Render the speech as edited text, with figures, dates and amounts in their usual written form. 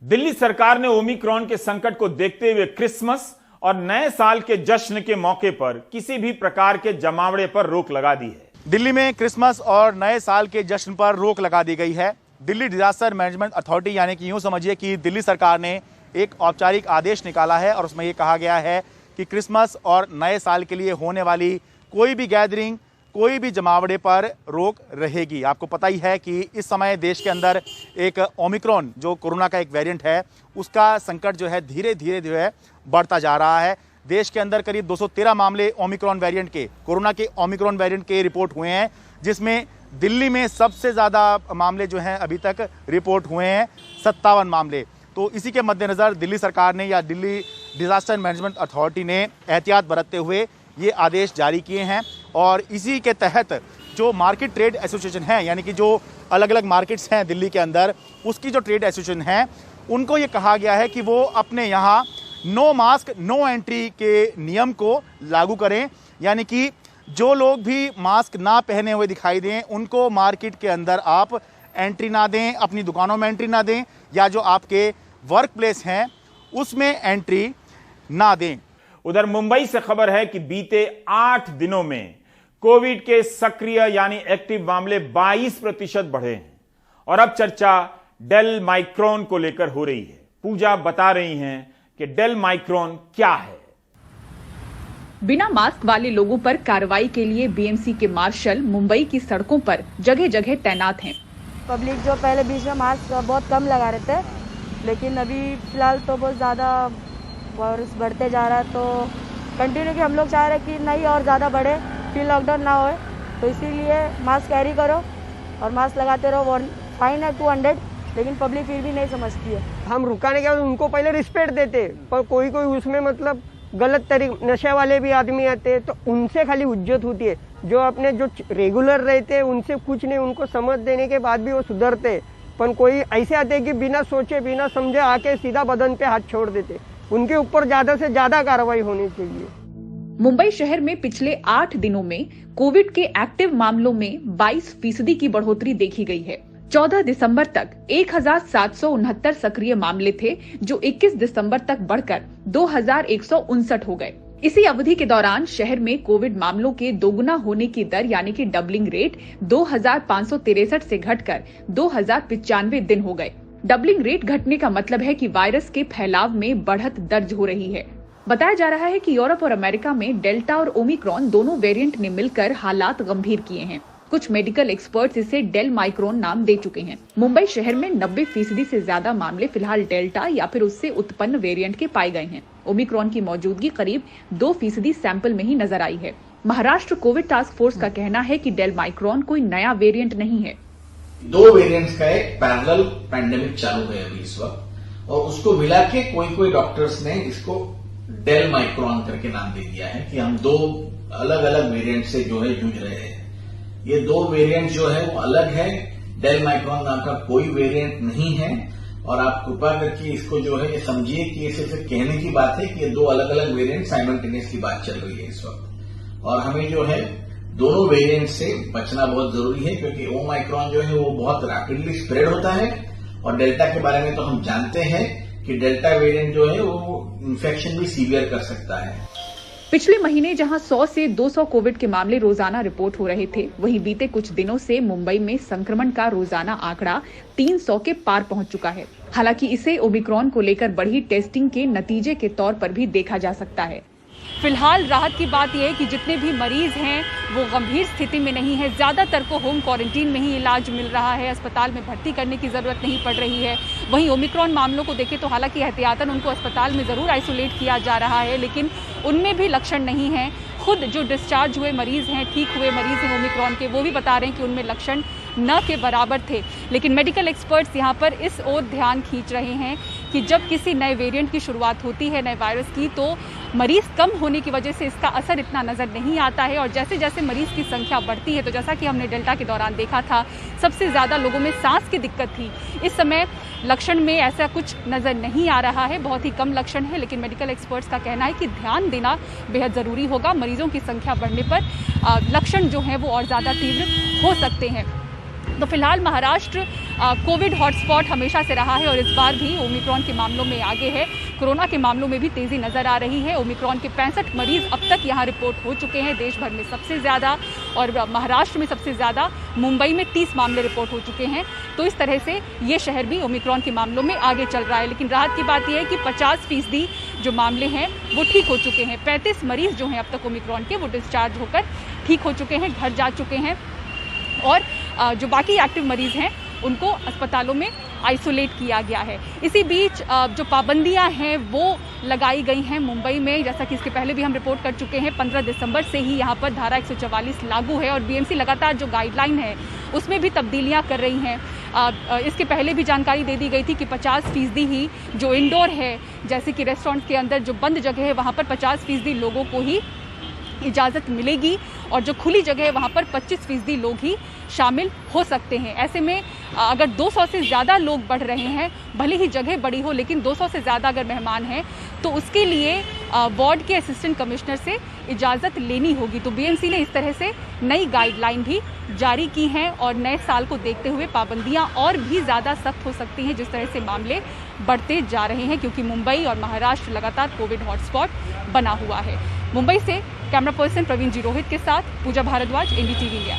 दिल्ली सरकार ने ओमिक्रॉन के संकट को देखते हुए क्रिसमस और नए साल के जश्न के मौके पर किसी भी प्रकार के जमावड़े पर रोक लगा दी है। दिल्ली में क्रिसमस और नए साल के जश्न पर रोक लगा दी गई है। दिल्ली डिजास्टर मैनेजमेंट अथॉरिटी यानी कि यूं समझिए कि दिल्ली सरकार ने एक औपचारिक आदेश निकाला है और उसमें यह कहा गया है कि क्रिसमस और नए साल के लिए होने वाली कोई भी गैदरिंग, कोई भी जमावड़े पर रोक रहेगी। आपको पता ही है कि इस समय देश के अंदर एक ओमिक्रॉन जो कोरोना का एक वेरिएंट है उसका संकट जो है धीरे धीरे जो है बढ़ता जा रहा है। देश के अंदर करीब 213 मामले ओमिक्रॉन वेरिएंट के, कोरोना के ओमिक्रॉन वेरिएंट के रिपोर्ट हुए हैं, जिसमें दिल्ली में सबसे ज़्यादा मामले जो हैं अभी तक रिपोर्ट हुए हैं 57 मामले। तो इसी के मद्देनज़र दिल्ली सरकार ने या दिल्ली डिजास्टर मैनेजमेंट अथॉरिटी ने एहतियात बरतते हुए ये आदेश जारी किए हैं और इसी के तहत जो मार्केट ट्रेड एसोसिएशन है यानी कि जो अलग अलग मार्केट्स हैं दिल्ली के अंदर, उसकी जो ट्रेड एसोसिएशन है उनको ये कहा गया है कि वो अपने यहाँ नो मास्क नो एंट्री के नियम को लागू करें। यानी कि जो लोग भी मास्क ना पहने हुए दिखाई दें उनको मार्केट के अंदर आप एंट्री ना दें, अपनी दुकानों में एंट्री ना दें या जो आपके वर्क प्लेस हैं उसमें एंट्री ना दें। उधर मुंबई से खबर है कि बीते 8 दिनों में कोविड के सक्रिय यानी एक्टिव मामले 22% बढ़े हैं और अब चर्चा डेल माइक्रॉन को लेकर हो रही है। पूजा बता रही हैं कि डेल माइक्रॉन क्या है। बिना मास्क वाले लोगों पर कार्रवाई के लिए बीएमसी के मार्शल मुंबई की सड़कों पर जगह जगह तैनात हैं। पब्लिक जो पहले बीच में मास्क बहुत कम लगा रहे थे, लेकिन अभी फिलहाल तो बहुत ज़्यादा वायरस बढ़ते जा रहा है, तो कंटिन्यू कि हम लोग चाह रहे हैं कि नहीं और ज़्यादा बढ़े, फिर लॉकडाउन ना होए, तो इसीलिए मास्क कैरी करो और मास्क लगाते रहो। फाइन है 200, लेकिन पब्लिक फिर भी नहीं समझती है। हम रुकाने के बाद उनको पहले रिस्पेक्ट देते, पर कोई कोई उसमें मतलब गलत तरीके नशे वाले भी आदमी आते हैं तो उनसे खाली हुज्जत होती है। जो अपने जो रेगुलर रहते हैं उनसे कुछ नहीं, उनको समझ देने के बाद भी वो सुधरते, पर कोई ऐसे आते हैं कि बिना सोचे बिना समझे आके सीधा बदन पे हाथ छोड़ देते। उनके ऊपर ज्यादा से ज्यादा कार्रवाई होनी चाहिए। मुंबई शहर में पिछले 8 दिनों में कोविड के एक्टिव मामलों में 22% की बढ़ोतरी देखी गई है। 14 दिसंबर तक 1769 सक्रिय मामले थे, जो 21 दिसंबर तक बढ़कर 2159 हो गए। इसी अवधि के दौरान शहर में कोविड मामलों के दोगुना होने की दर यानी कि डबलिंग रेट 2563 से घटकर 2095 दिन हो गए। डबलिंग रेट घटने का मतलब है कि वायरस के फैलाव में बढ़त दर्ज हो रही है। बताया जा रहा है कि यूरोप और अमेरिका में डेल्टा और ओमिक्रॉन दोनों वेरिएंट ने मिलकर हालात गंभीर किए हैं। कुछ मेडिकल एक्सपर्ट्स इसे डेल माइक्रॉन नाम दे चुके हैं। मुंबई शहर में 90% से ज्यादा मामले फिलहाल डेल्टा या फिर उससे उत्पन्न वेरिएंट के पाए गए हैं। ओमिक्रॉन की मौजूदगी करीब 2% सैंपल में ही नजर आई है। महाराष्ट्र कोविड टास्क फोर्स का कहना है कि डेल माइक्रॉन कोई नया वेरिएंट नहीं है। 2 वेरिएंट्स का एक पैरेलल पैंडेमिक चालू है अभी इस वक्त, और उसको मिला के कोई डॉक्टर्स ने इसको डेल माइक्रॉन करके नाम दे दिया है कि हम 2 अलग अलग वेरिएंट से जो है जूझ रहे हैं। ये 2 वेरिएंट जो है वो अलग है, डेल माइक्रॉन नाम का कोई वेरिएंट नहीं है। और आप कृपा करके इसको जो है ये समझिए कि ये सिर्फ कहने की बात है कि ये 2 अलग अलग वेरिएंट साइमल्टेनियस की बात चल रही है इस वक्त, और हमें जो है दोनों वेरिएंट से बचना बहुत जरूरी है, क्योंकि ओमाइक्रॉन जो है वो बहुत रैपिडली स्प्रेड होता है और डेल्टा के बारे में तो हम जानते हैं कि डेल्टा वेरिएंट जो है वो इन्फेक्शन भी सीवियर कर सकता है। पिछले महीने जहां 100 से 200 कोविड के मामले रोजाना रिपोर्ट हो रहे थे, वहीं बीते कुछ दिनों से मुंबई में संक्रमण का रोजाना आंकड़ा 300 के पार पहुंच चुका है। हालांकि इसे ओमिक्रॉन को लेकर बढ़ी टेस्टिंग के नतीजे के तौर पर भी देखा जा सकता है। फिलहाल राहत की बात यह है कि जितने भी मरीज हैं वो गंभीर स्थिति में नहीं है। ज़्यादातर को होम क्वारंटीन में ही इलाज मिल रहा है, अस्पताल में भर्ती करने की ज़रूरत नहीं पड़ रही है। वहीं ओमिक्रॉन मामलों को देखें तो हालांकि एहतियातन उनको अस्पताल में ज़रूर आइसोलेट किया जा रहा है, लेकिन उनमें भी लक्षण नहीं हैं। खुद जो डिस्चार्ज हुए मरीज हैं, ठीक हुए मरीज हैं ओमिक्रॉन के, वो भी बता रहे हैं कि उनमें लक्षण न के बराबर थे। लेकिन मेडिकल एक्सपर्ट्स यहाँ पर इस ओर ध्यान खींच रहे हैं कि जब किसी नए वेरिएंट की शुरुआत होती है, नए वायरस की, तो मरीज कम होने की वजह से इसका असर इतना नज़र नहीं आता है। और जैसे जैसे मरीज की संख्या बढ़ती है, तो जैसा कि हमने डेल्टा के दौरान देखा था, सबसे ज़्यादा लोगों में सांस की दिक्कत थी। इस समय लक्षण में ऐसा कुछ नज़र नहीं आ रहा है, बहुत ही कम लक्षण है। लेकिन मेडिकल एक्सपर्ट्स का कहना है कि ध्यान देना बेहद ज़रूरी होगा। मरीजों की संख्या बढ़ने पर लक्षण जो हैं वो और ज़्यादा तीव्र हो सकते हैं। तो फिलहाल महाराष्ट्र कोविड हॉटस्पॉट हमेशा से रहा है और इस बार भी ओमिक्रॉन के मामलों में आगे है। कोरोना के मामलों में भी तेज़ी नज़र आ रही है। ओमिक्रॉन के 65 मरीज अब तक यहाँ रिपोर्ट हो चुके हैं, देश भर में सबसे ज़्यादा, और महाराष्ट्र में सबसे ज़्यादा, मुंबई में 30 मामले रिपोर्ट हो चुके हैं। तो इस तरह से ये शहर भी ओमिक्रॉन के मामलों में आगे चल रहा है। लेकिन राहत की बात यह है कि 50% जो मामले हैं वो ठीक हो चुके हैं। 35 मरीज जो हैं अब तक ओमिक्रॉन के, वो डिस्चार्ज होकर ठीक हो चुके हैं, घर जा चुके हैं। और जो बाकी एक्टिव मरीज हैं उनको अस्पतालों में आइसोलेट किया गया है। इसी बीच जो पाबंदियां हैं वो लगाई गई हैं मुंबई में, जैसा कि इसके पहले भी हम रिपोर्ट कर चुके हैं। 15 दिसंबर से ही यहां पर धारा 144 लागू है और बीएमसी लगातार जो गाइडलाइन है उसमें भी तब्दीलियां कर रही हैं। इसके पहले भी जानकारी दे दी गई थी कि 50% ही जो इंडोर है, जैसे कि रेस्टोरेंट के अंदर जो बंद जगह है वहाँ पर 50% लोगों को ही इजाज़त मिलेगी और जो खुली जगह है वहाँ पर 25% लोग ही शामिल हो सकते हैं। ऐसे में अगर 200 से ज़्यादा लोग बढ़ रहे हैं, भले ही जगह बड़ी हो, लेकिन 200 से ज़्यादा अगर मेहमान हैं तो उसके लिए वार्ड के असिस्टेंट कमिश्नर से इजाज़त लेनी होगी। तो बीएमसी ने इस तरह से नई गाइडलाइन भी जारी की हैं और नए साल को देखते हुए पाबंदियां और भी ज़्यादा सख्त हो सकती हैं जिस तरह से मामले बढ़ते जा रहे हैं, क्योंकि मुंबई और महाराष्ट्र लगातार कोविड हॉटस्पॉट बना हुआ है। मुंबई से कैमरा पर्सन प्रवीण जी रोहित के साथ पूजा भारद्वाज, एनडीटीवी इंडिया।